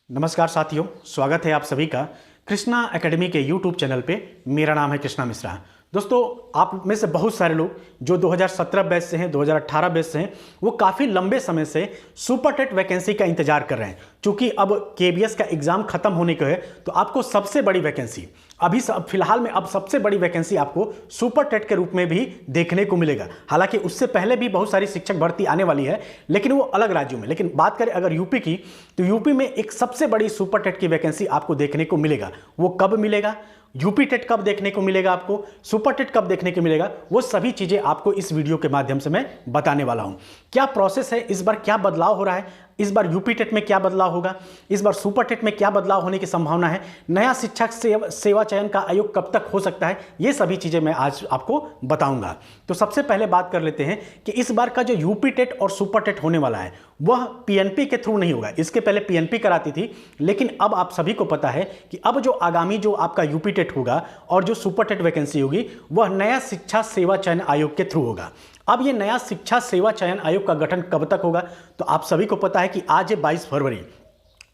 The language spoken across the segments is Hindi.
नमस्कार साथियों, स्वागत है आप सभी का कृष्णा एकेडमी के यूट्यूब चैनल पे। मेरा नाम है कृष्णा मिश्रा। दोस्तों, आप में से बहुत सारे लोग जो 2017 बैच से हैं, 2018 बैच से हैं, वो काफ़ी लंबे समय से सुपर टेट वैकेंसी का इंतजार कर रहे हैं। क्योंकि अब केबीएस का एग्ज़ाम खत्म होने को है, तो आपको सबसे बड़ी वैकेंसी अभी फिलहाल में अब सबसे बड़ी वैकेंसी आपको सुपर टेट के रूप में भी देखने को मिलेगा। हालांकि उससे पहले भी बहुत सारी शिक्षक भर्ती आने वाली है, लेकिन वो अलग राज्यों में। लेकिन बात करें अगर यूपी की, तो यूपी में एक सबसे बड़ी सुपर टेट की वैकेंसी आपको देखने को मिलेगा। वो कब मिलेगा, यूपी टेट कब देखने को मिलेगा, आपको सुपर टेट कब देखने को मिलेगा, वो सभी चीजें आपको इस वीडियो के माध्यम से मैं बताने वाला हूं। क्या प्रोसेस है, इस बार क्या बदलाव हो रहा है, इस बार यूपी टेट में क्या बदलाव होगा, इस बार सुपर टेट में क्या बदलाव होने की संभावना है, नया शिक्षक सेवा चयन का आयोग कब तक हो सकता है, ये सभी चीजें मैं आज आपको बताऊंगा। तो सबसे पहले बात कर लेते हैं कि इस बार का जो यूपी टेट और सुपर टेट होने वाला है वह पीएनपी के थ्रू नहीं होगा। इसके पहले पीएनपी कराती थी, लेकिन अब आप सभी को पता है कि अब जो आगामी जो आपका यूपी टेट होगा और जो सुपर टेट वैकेंसी होगी वह नया शिक्षा सेवा चयन आयोग के थ्रू होगा। अब ये नया शिक्षा सेवा चयन आयोग का गठन कब तक होगा, तो आप सभी को पता है कि आज है 22 फरवरी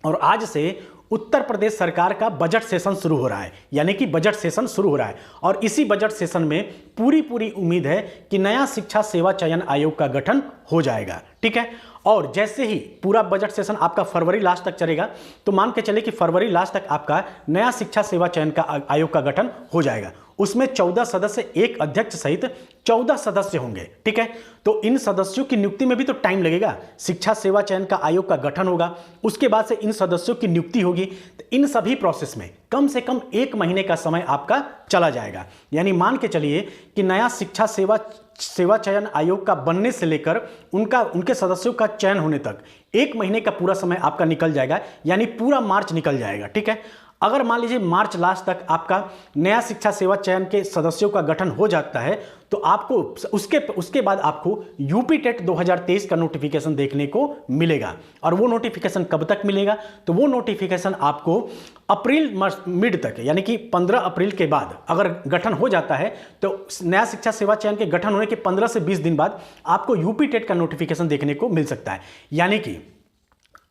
और आज से उत्तर प्रदेश सरकार का बजट सेशन शुरू हो रहा है। यानी कि बजट सेशन शुरू हो रहा है और इसी बजट सेशन में पूरी उम्मीद है कि नया शिक्षा सेवा चयन आयोग का गठन हो जाएगा। ठीक है, और जैसे ही पूरा बजट सेशन आपका फरवरी लास्ट तक चलेगा, तो मान के चले कि फरवरी लास्ट तक आपका नया शिक्षा सेवा चयन का आयोग का गठन हो जाएगा। उसमें 14 सदस्य, एक अध्यक्ष सहित 14 सदस्य होंगे। ठीक है, तो इन सदस्यों की नियुक्ति में भी तो टाइम लगेगा। शिक्षा सेवा चयन का आयोग का गठन होगा, उसके बाद से इन सदस्यों की नियुक्ति होगी। तो इन सभी प्रोसेस में कम से कम 1 महीने का समय आपका चला जाएगा। यानी मान के चलिए कि नया शिक्षा सेवा चयन आयोग का बनने से लेकर उनके सदस्यों का चयन होने तक 1 महीने का पूरा समय आपका निकल जाएगा। यानी पूरा मार्च निकल जाएगा। ठीक है, अगर मान लीजिए मार्च लास्ट तक आपका नया शिक्षा सेवा चयन के सदस्यों का गठन हो जाता है, तो आपको उसके बाद आपको यूपी टेट 2023 का नोटिफिकेशन देखने को मिलेगा। और वो नोटिफिकेशन कब तक मिलेगा, तो वो नोटिफिकेशन आपको अप्रैल मिड तक, यानी कि 15 अप्रैल के बाद अगर गठन हो जाता है, तो नया शिक्षा सेवा चयन के गठन होने के 15 से 20 दिन बाद आपको यूपी टेट का नोटिफिकेशन देखने को मिल सकता है। यानी कि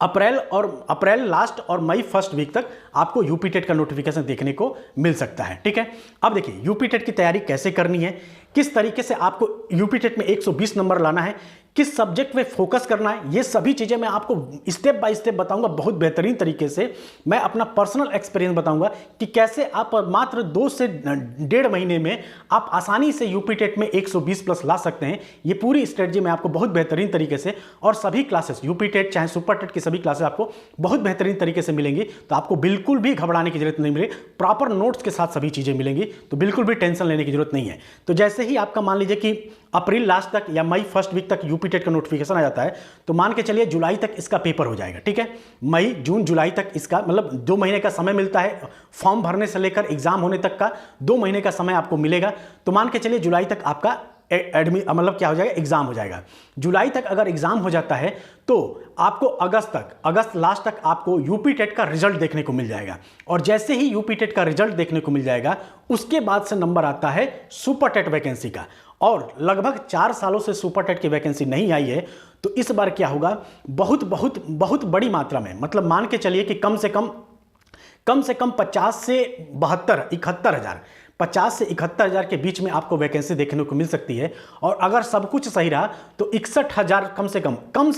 अप्रैल लास्ट और मई फर्स्ट वीक तक आपको यूपी टेट का नोटिफिकेशन देखने को मिल सकता है। ठीक है, अब देखिए यूपी टेट की तैयारी कैसे करनी है, किस तरीके से आपको यूपी टेट में 120 नंबर लाना है, किस सब्जेक्ट पे फोकस करना है, ये सभी चीजें मैं आपको स्टेप बाय स्टेप बताऊंगा। बहुत बेहतरीन तरीके से मैं अपना पर्सनल एक्सपीरियंस बताऊंगा कि कैसे आप मात्र 2 से 1.5 महीने में आप आसानी से यूपी टेट में 120 प्लस ला सकते हैं। ये पूरी स्ट्रेटजी मैं आपको बहुत बेहतरीन तरीके से, और सभी क्लासेस यूपी टेट चाहे सुपर टेट की सभी क्लासेस आपको बहुत बेहतरीन तरीके से मिलेंगी। तो आपको बिल्कुल भी घबराने की जरूरत नहीं मिलेगी, प्रॉपर नोट्स के साथ सभी चीजें मिलेंगी, तो बिल्कुल भी टेंशन लेने की जरूरत नहीं है। तो जैसे ही आपका मान लीजिए कि अप्रैल लास्ट तक या मई फर्स्ट वीक तक यूपी टेट का नोटिफिकेशन आ जाता है, तो मान के चलिए जुलाई तक इसका पेपर हो जाएगा। ठीक है, मई जून जुलाई तक इसका मतलब 2 महीने का समय मिलता है। फॉर्म भरने से लेकर एग्जाम होने तक का 2 महीने का समय आपको मिलेगा। तो मान के चलिए जुलाई तक आपका मतलब क्या हो जाएगा, एग्जाम हो जाएगा। जुलाई तक अगर एग्जाम हो जाता है तो आपको अगस्त लास्ट तक आपको यूपी टेट का रिजल्ट देखने को मिल जाएगा। और जैसे ही यूपी टेट का रिजल्ट देखने को मिल जाएगा, उसके बाद से नंबर आता है सुपर टेट वैकेंसी का। और लगभग 4 सालों से सुपर टेट की वैकेंसी नहीं आई है, तो इस बार क्या होगा, बहुत बड़ी मात्रा में, मतलब मान के चलिए कि कम से कम 50 से 71 हज़ार 50 से 71 हज़ार के बीच में आपको वैकेंसी देखने को मिल सकती है। और अगर सब कुछ सही रहा तो 61 हज़ार कम से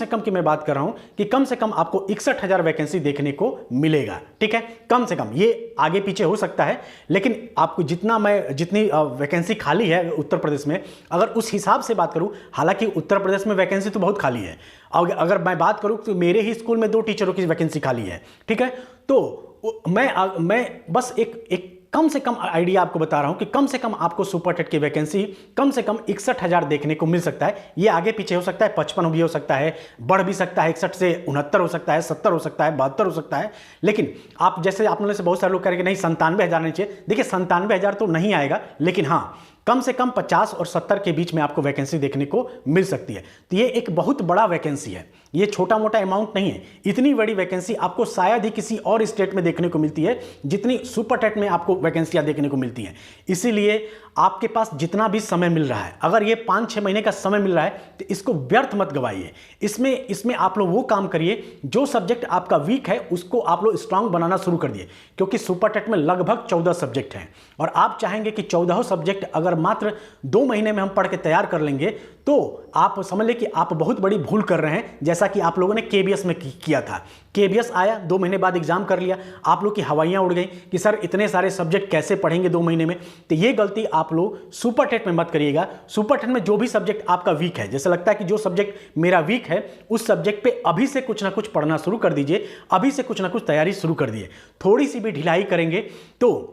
कम की मैं बात कर रहा हूं कि कम से कम आपको 61 हज़ार वैकेंसी देखने को मिलेगा। ठीक है, कम से कम, ये आगे पीछे हो सकता है, लेकिन आपको जितनी वैकेंसी खाली है उत्तर प्रदेश में, अगर उस हिसाब से बात करूं, हालांकि उत्तर प्रदेश में वैकेंसी तो बहुत खाली है। अगर मैं बात करूं तो मेरे ही स्कूल में 2 टीचरों की वैकेंसी खाली है। ठीक है, तो मैं बस एक कम से कम आइडिया आपको बता रहा हूं कि कम से कम आपको सुपर टेट की वैकेंसी कम से कम 61 हज़ार देखने को मिल सकता है। ये आगे पीछे हो सकता है, 55 भी हो सकता है, बढ़ भी सकता है, 61 से 69 हो सकता है, 70 हो सकता है, 72 हो सकता है। लेकिन आप जैसे आप लोगों से बहुत सारे लोग कह रहे हैं कि नहीं 97 हज़ार नहीं चाहिए। देखिए 97 हज़ार तो नहीं आएगा, लेकिन हाँ कम से कम 50 और 70 के बीच में आपको वैकेंसी देखने को मिल सकती है। तो ये एक बहुत बड़ा वैकेंसी है, ये छोटा मोटा अमाउंट नहीं है। इतनी बड़ी वैकेंसी आपको शायद ही किसी और स्टेट में देखने को मिलती है जितनी सुपर टेट में आपको वैकेंसियां देखने को मिलती हैं। इसीलिए आपके पास जितना भी समय मिल रहा है, अगर ये 5-6 महीने का समय मिल रहा है तो इसको व्यर्थ मत गवाइए। इसमें आप लोग वो काम करिए जो सब्जेक्ट आपका वीक है उसको आप लोग स्ट्रांग बनाना शुरू कर दिए, क्योंकि सुपर टेट में लगभग 14 सब्जेक्ट हैं और आप चाहेंगे कि 14 सब्जेक्ट अगर मात्र 2 महीने में हम पढ़ के तैयार कर लेंगे तो आप समझ लें कि आप बहुत बड़ी भूल कर रहे हैं, जैसा कि आप लोगों ने केबीएस में किया था। केबीएस आया, 2 महीने बाद एग्जाम कर लिया, आप लोग की हवाइयां उड़ गई कि सर इतने सारे सब्जेक्ट कैसे पढ़ेंगे 2 महीने में। तो ये गलती आप लोग सुपर टेट में मत करिएगा। सुपर टेट में जो भी सब्जेक्ट आपका वीक है, जैसे लगता है कि जो सब्जेक्ट मेरा वीक है उस सब्जेक्ट पे अभी से कुछ ना कुछ पढ़ना शुरू कर दीजिए, अभी से कुछ ना कुछ तैयारी शुरू कर दीजिए। थोड़ी सी भी ढिलाई करेंगे तो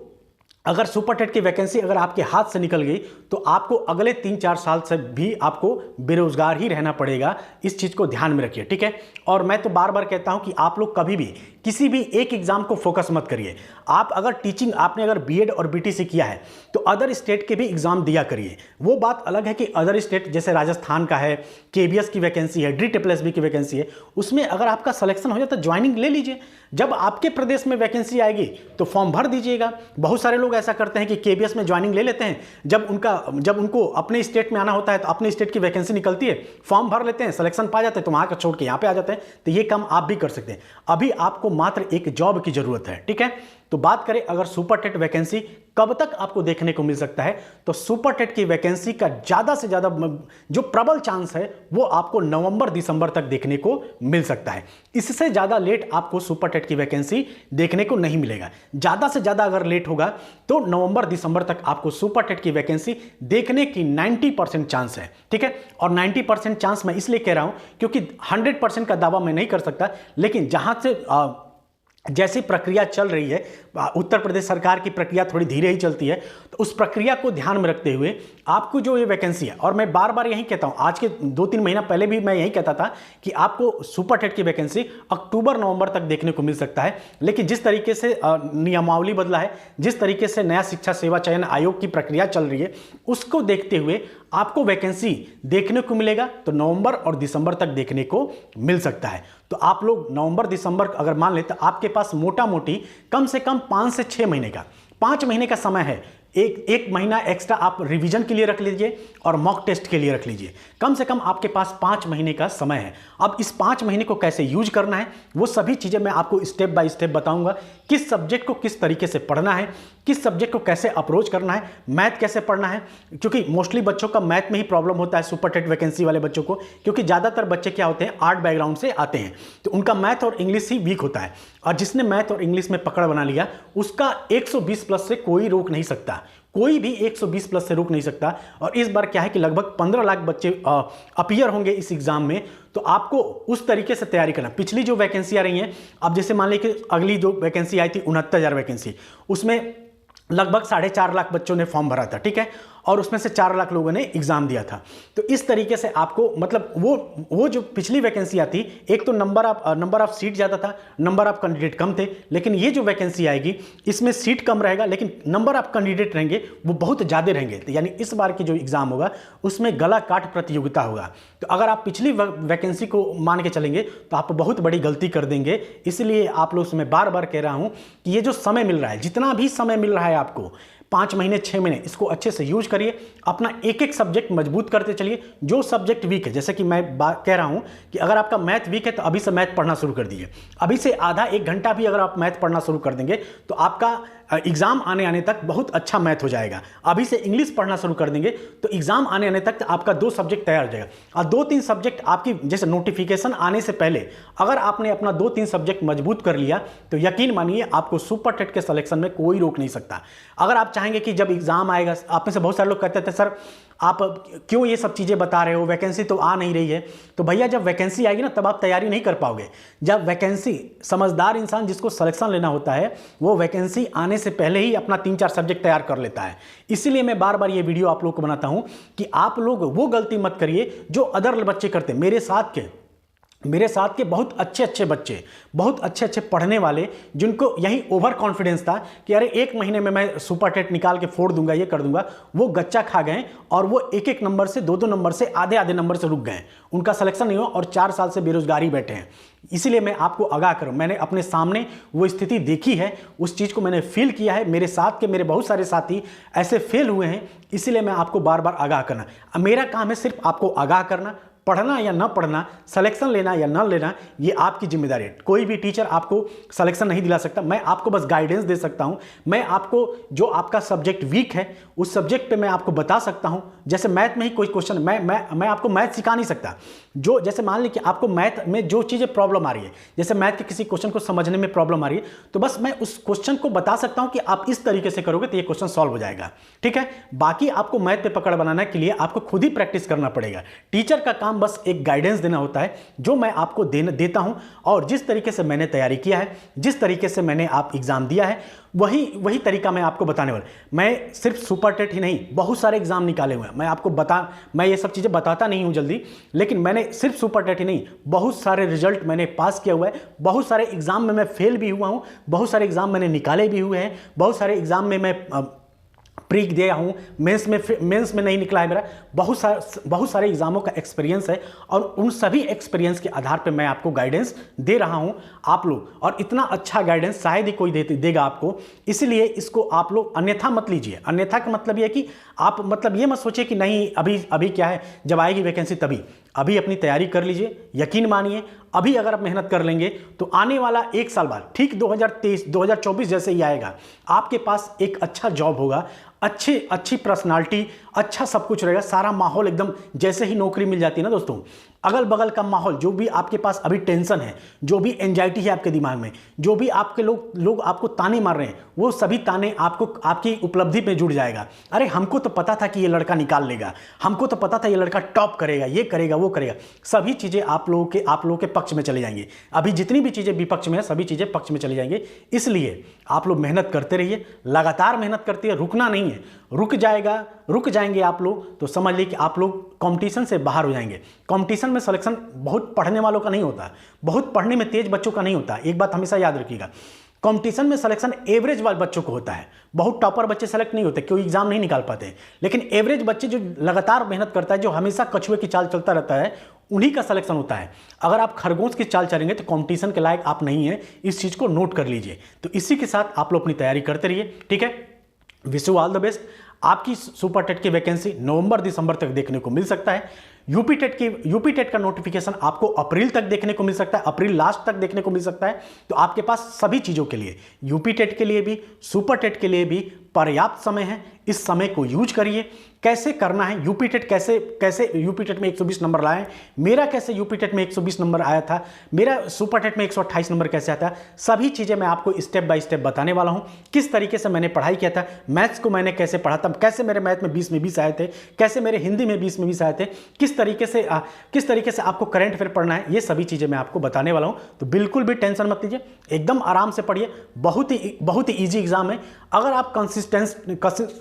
अगर सुपर टेट की वैकेंसी अगर आपके हाथ से निकल गई तो आपको अगले 3-4 साल से भी आपको बेरोजगार ही रहना पड़ेगा। इस चीज़ को ध्यान में रखिए, ठीक है। और मैं तो बार बार कहता हूं कि आप लोग कभी भी किसी भी एक एग्जाम को फोकस मत करिए। आप अगर टीचिंग आपने अगर बीएड और बीटीसी किया है तो अदर स्टेट के भी एग्जाम दिया करिए। वो बात अलग है कि अदर स्टेट जैसे राजस्थान का है, केबीएस की वैकेंसी है, DSSB की वैकेंसी है, उसमें अगर आपका सिलेक्शन हो जाता है ज्वाइनिंग ले लीजिए। जब आपके प्रदेश में वैकेंसी आएगी तो फॉर्म भर दीजिएगा। बहुत सारे लोग ऐसा करते हैं कि केबीएस में ज्वाइनिंग ले लेते हैं, जब उनको अपने स्टेट में आना होता है तो अपने स्टेट की वैकेंसी निकलती है, फॉर्म भर लेते हैं, सिलेक्शन पा जाते हैं तो वहां का छोड़ के यहाँ पे आ जाते हैं। तो ये काम आप भी कर सकते हैं। अभी आपको मात्र एक जॉब की जरूरत है, ठीक है। तो बात करें अगर सुपर टेट वैकेंसी कब तक आपको देखने को मिल सकता है, तो सुपर टेट की वैकेंसी का ज्यादा से ज्यादा जो प्रबल चांस है वो आपको नवंबर-दिसंबर तक देखने को मिल सकता है। इससे ज्यादा लेट आपको सुपर टेट की वैकेंसी देखने को नहीं मिलेगा। ज्यादा से ज्यादा अगर लेट होगा तो नवंबर-दिसंबर तक आपको सुपर टेट की वैकेंसी देखने की 90% चांस है, ठीक है। और 90% चांस मैं इसलिए कह रहा हूं क्योंकि 100% का दावा मैं नहीं कर सकता, लेकिन जहां से जैसी प्रक्रिया चल रही है, उत्तर प्रदेश सरकार की प्रक्रिया थोड़ी धीरे ही चलती है, तो उस प्रक्रिया को ध्यान में रखते हुए आपको जो ये वैकेंसी है, और मैं बार बार यही कहता हूं, आज के 2-3 महीना पहले भी मैं यही कहता था कि आपको सुपर टेट की वैकेंसी अक्टूबर-नवंबर तक देखने को मिल सकता है। लेकिन जिस तरीके से नियमावली बदला है, जिस तरीके से नया शिक्षा सेवा चयन आयोग की प्रक्रिया चल रही है, उसको देखते हुए आपको वैकेंसी देखने को मिलेगा तो नवंबर और दिसंबर तक देखने को मिल सकता है। तो आप लोग नवंबर-दिसंबर अगर मान लेते तो आपके पास मोटा मोटी कम से कम 5 से 6 महीने का, 5 महीने का समय है। एक महीना एक्स्ट्रा आप रिवीजन के लिए रख लीजिए और मॉक टेस्ट के लिए रख लीजिए। कम से कम आपके पास 5 महीने का समय है। अब इस 5 महीने को कैसे यूज करना है वो सभी चीज़ें मैं आपको स्टेप बाय स्टेप बताऊंगा। किस सब्जेक्ट को किस तरीके से पढ़ना है, किस सब्जेक्ट को कैसे अप्रोच करना है, मैथ कैसे पढ़ना है, क्योंकि मोस्टली बच्चों का मैथ में ही प्रॉब्लम होता है सुपर टेट वैकेंसी वाले बच्चों को, क्योंकि ज़्यादातर बच्चे क्या होते हैं आर्ट बैकग्राउंड से आते हैं, तो उनका मैथ और इंग्लिश ही वीक होता है। और जिसने मैथ और इंग्लिश में पकड़ बना लिया उसका 120 प्लस से कोई रोक नहीं सकता, कोई भी 120 प्लस से रोक नहीं सकता। और इस बार क्या है कि लगभग 15 लाख बच्चे अपीयर होंगे इस एग्जाम में, तो आपको उस तरीके से तैयारी करना। पिछली जो वैकेंसी आ रही हैं, अब जैसे मान लीजिए कि अगली जो वैकेंसी आई थी 69,000 वैकेंसी, उसमें लगभग 4.5 लाख बच्चों ने फॉर्म भरा था, ठीक है, और उसमें से 4 लाख लोगों ने एग्जाम दिया था। तो इस तरीके से आपको मतलब वो जो पिछली वैकेंसी आती, एक तो नंबर ऑफ सीट ज़्यादा था, नंबर ऑफ कैंडिडेट कम थे, लेकिन ये जो वैकेंसी आएगी इसमें सीट कम रहेगा लेकिन नंबर ऑफ कैंडिडेट रहेंगे वो बहुत ज़्यादा रहेंगे। तो यानी इस बार की जो एग्ज़ाम होगा उसमें गला काट प्रतियोगिता होगा। तो अगर आप पिछली वैकेंसी को मान के चलेंगे तो आप बहुत बड़ी गलती कर देंगे। इसलिए आप लोग से मैं बार बार कह रहा हूँ कि ये जो समय मिल रहा है, जितना भी समय मिल रहा है आपको, 5 महीने 6 महीने, इसको अच्छे से यूज करिए। अपना एक एक सब्जेक्ट मजबूत करते चलिए। जो सब्जेक्ट वीक है, जैसे कि मैं कह रहा हूं कि अगर आपका मैथ वीक है तो अभी से मैथ पढ़ना शुरू कर दीजिए। अभी से आधा 1 घंटा भी अगर आप मैथ पढ़ना शुरू कर देंगे तो आपका एग्जाम आने तक बहुत अच्छा मैथ हो जाएगा। अभी से इंग्लिश पढ़ना शुरू कर देंगे तो एग्जाम आने तक आपका 2 सब्जेक्ट तैयार हो जाएगा। और 2-3 सब्जेक्ट आपकी जैसे नोटिफिकेशन आने से पहले अगर आपने अपना 2-3 सब्जेक्ट मजबूत कर लिया तो यकीन मानिए आपको सुपर टेट के सिलेक्शन में कोई रोक नहीं सकता। अगर आप चाहेंगे कि जब एग्जाम आएगा, आप में से बहुत सारे लोग कहते थे सर आप क्यों ये सब चीज़ें बता रहे हो, वैकेंसी तो आ नहीं रही है। तो भैया जब वैकेंसी आएगी ना तब आप तैयारी नहीं कर पाओगे। जब वैकेंसी, समझदार इंसान जिसको सिलेक्शन लेना होता है वो वैकेंसी आने से पहले ही अपना 3-4 सब्जेक्ट तैयार कर लेता है। इसीलिए मैं बार बार ये वीडियो आप लोग को बनाता हूं कि आप लोग वो गलती मत करिए जो अदर बच्चे करते। मेरे साथ के मेरे साथ के बहुत अच्छे अच्छे बच्चे, बहुत अच्छे अच्छे पढ़ने वाले, जिनको यही ओवर कॉन्फिडेंस था कि अरे 1 महीने में मैं सुपर टेट निकाल के फोड़ दूंगा, ये कर दूंगा, वो गच्चा खा गए और वो 1-1 नंबर से 2-2 नंबर से आधे नंबर से रुक गए। उनका सिलेक्शन नहीं हुआ और 4 साल से बेरोजगारी बैठे हैं। इसीलिए मैं आपको आगाह करूं, मैंने अपने सामने वो स्थिति देखी है, उस चीज़ को मैंने फील किया है। मेरे साथ के मेरे बहुत सारे साथी ऐसे फेल हुए हैं, इसीलिए मैं आपको बार बार आगाह करना। मेरा काम है सिर्फ आपको आगाह करना। पढ़ना या ना पढ़ना, सिलेक्शन लेना या ना लेना, ये आपकी जिम्मेदारी है। कोई भी टीचर आपको सिलेक्शन नहीं दिला सकता। मैं आपको बस गाइडेंस दे सकता हूं। मैं आपको जो आपका सब्जेक्ट वीक है उस सब्जेक्ट पे मैं आपको बता सकता हूं। जैसे मैथ में ही कोई क्वेश्चन, मैं आपको मैथ सिखा नहीं सकता। जो जैसे मान लीजिए कि आपको मैथ में जो चीज़ें प्रॉब्लम आ रही है, जैसे मैथ के किसी क्वेश्चन को समझने में प्रॉब्लम आ रही है, तो बस मैं उस क्वेश्चन को बता सकता हूं कि आप इस तरीके से करोगे तो ये क्वेश्चन सॉल्व हो जाएगा। ठीक है, बाकी आपको मैथ पे पकड़ बनाने के लिए आपको खुद ही प्रैक्टिस करना पड़ेगा। टीचर का काम बस एक गाइडेंस देना होता है, जो मैं आपको देता हूं। और जिस तरीके से मैंने तैयारी किया है, जिस तरीके से मैंने आप एग्जाम दिया है, वही तरीका मैं आपको बताने वाला। मैं सिर्फ सुपर टेट ही नहीं, बहुत सारे एग्जाम निकाले हुए हैं। मैं ये सब चीज़ें बताता नहीं हूं जल्दी, लेकिन मैंने सिर्फ सुपर टेट ही नहीं, बहुत सारे रिजल्ट मैंने पास किया हुआ है। बहुत सारे एग्जाम में मैं फेल भी हुआ हूं, बहुत सारे एग्जाम मैंने निकाले भी हुए हैं, बहुत सारे एग्जाम में मैं प्री दिया हूँ, मेंस में नहीं निकला है मेरा। बहुत सारे एग्जामों का एक्सपीरियंस है और उन सभी एक्सपीरियंस के आधार पे मैं आपको गाइडेंस दे रहा हूँ आप लोग। और इतना अच्छा गाइडेंस शायद ही कोई देगा आपको, इसलिए इसको आप लोग अन्यथा मत लीजिए। अन्यथा का मतलब ये है कि आप मतलब ये मत सोचिए कि नहीं अभी क्या है, जब आएगी वैकेंसी तभी। अभी अपनी तैयारी कर लीजिए, यकीन मानिए अभी अगर आप मेहनत कर लेंगे तो आने वाला 1 साल बाद, ठीक 2023-2024 जैसे ही आएगा, आपके पास एक अच्छा जॉब होगा, अच्छी पर्सनालिटी, अच्छा सब कुछ रहेगा। सारा माहौल एकदम, जैसे ही नौकरी मिल जाती है ना दोस्तों, अगल बगल का माहौल, जो भी आपके पास अभी टेंशन है, जो भी एंजाइटी है आपके दिमाग में, जो भी आपके लोग आपको ताने मार रहे हैं, वो सभी ताने आपको आपकी उपलब्धि में जुड़ जाएगा। अरे हमको तो पता था कि ये लड़का निकाल लेगा, हमको तो पता था ये लड़का टॉप करेगा, ये करेगा वो करेगा। सभी चीज़ें आप लोगों के पक्ष में चले जाएंगे। अभी जितनी भी चीज़ें विपक्ष में है, सभी चीज़ें पक्ष में चली जाएंगे। इसलिए आप लोग मेहनत करते रहिए, लगातार मेहनत करते रहिए, रुकना नहीं है। रुक जाएंगे आप लोग तो समझ लीजिए कि आप लोग कंपटीशन से बाहर हो जाएंगे। कंपटीशन में सिलेक्शन बहुत पढ़ने वालों का नहीं होता, बहुत पढ़ने में तेज बच्चों का नहीं होता। एक बात हमेशा याद रखिएगा, कंपटीशन में सिलेक्शन एवरेज वाले बच्चों को होता है। बहुत टॉपर बच्चे सेलेक्ट नहीं होते, कोई एग्जाम नहीं निकाल पाते। लेकिन एवरेज बच्चे जो लगातार मेहनत करता है, जो हमेशा कछुए की चाल चलता रहता है, उन्हीं का सिलेक्शन होता है। अगर आप खरगोश की चाल चलेंगे तो कंपटीशन के लायक आप नहीं है। इस चीज़ को नोट कर लीजिए। तो इसी के साथ आप लोग अपनी तैयारी करते रहिए। ठीक है, wish you all the best. आपकी सुपर टेट की वैकेंसी नवंबर-दिसंबर तक देखने को मिल सकता है। यूपी टेट का नोटिफिकेशन आपको अप्रैल तक देखने को मिल सकता है, अप्रैल लास्ट तक देखने को मिल सकता है। तो आपके पास सभी चीज़ों के लिए, यूपी टेट के लिए भी, सुपर टेट के लिए भी पर्याप्त समय है। इस समय को यूज करिए। कैसे करना है, यूपी टेट कैसे यूपी टेट में 120 नंबर लाएं, मेरा कैसे यूपी टेट में 120 नंबर आया था, मेरा सुपर टेट में 128 नंबर कैसे आता है, सभी चीज़ें मैं आपको स्टेप बाय स्टेप बताने वाला हूं। किस तरीके से मैंने पढ़ाई किया था, मैथ्स को मैंने कैसे पढ़ा था, कैसे मेरे मैथ में 20 में 20 आए थे, कैसे मेरे हिंदी में 20 में 20 आए थे, किस तरीके से आपको करंट अफेयर पढ़ना है, ये सभी चीज़ें मैं आपको बताने वाला हूँ। तो बिल्कुल भी टेंशन मत लीजिए, एकदम आराम से पढ़िए। बहुत ही ईजी एग्जाम है। अगर आप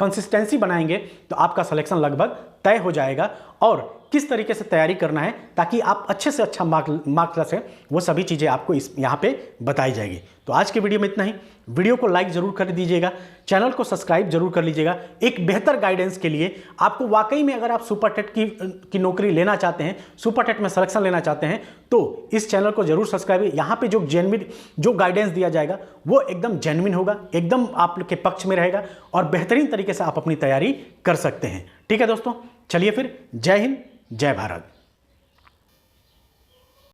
कंसिस्टेंसी बनाएंगे तो आपका सिलेक्शन लगभग तय हो जाएगा। और किस तरीके से तैयारी करना है ताकि आप अच्छे से अच्छा मार्क्स ला सकें, वो सभी चीज़ें आपको यहाँ पे बताई जाएगी। तो आज के वीडियो में इतना ही। वीडियो को लाइक जरूर कर दीजिएगा, चैनल को सब्सक्राइब जरूर कर लीजिएगा। एक बेहतर गाइडेंस के लिए आपको वाकई में, अगर आप सुपर टेट की नौकरी लेना चाहते हैं, सुपर टेट में सिलेक्शन लेना चाहते हैं, तो इस चैनल को जरूर सब्सक्राइब। यहाँ पे जो गाइडेंस दिया जाएगा वो एकदम जेन्युइन होगा, एकदम आपके पक्ष में रहेगा और बेहतरीन तरीके से आप अपनी तैयारी कर सकते हैं। ठीक है दोस्तों, चलिए फिर, जय हिंद, जय भारत।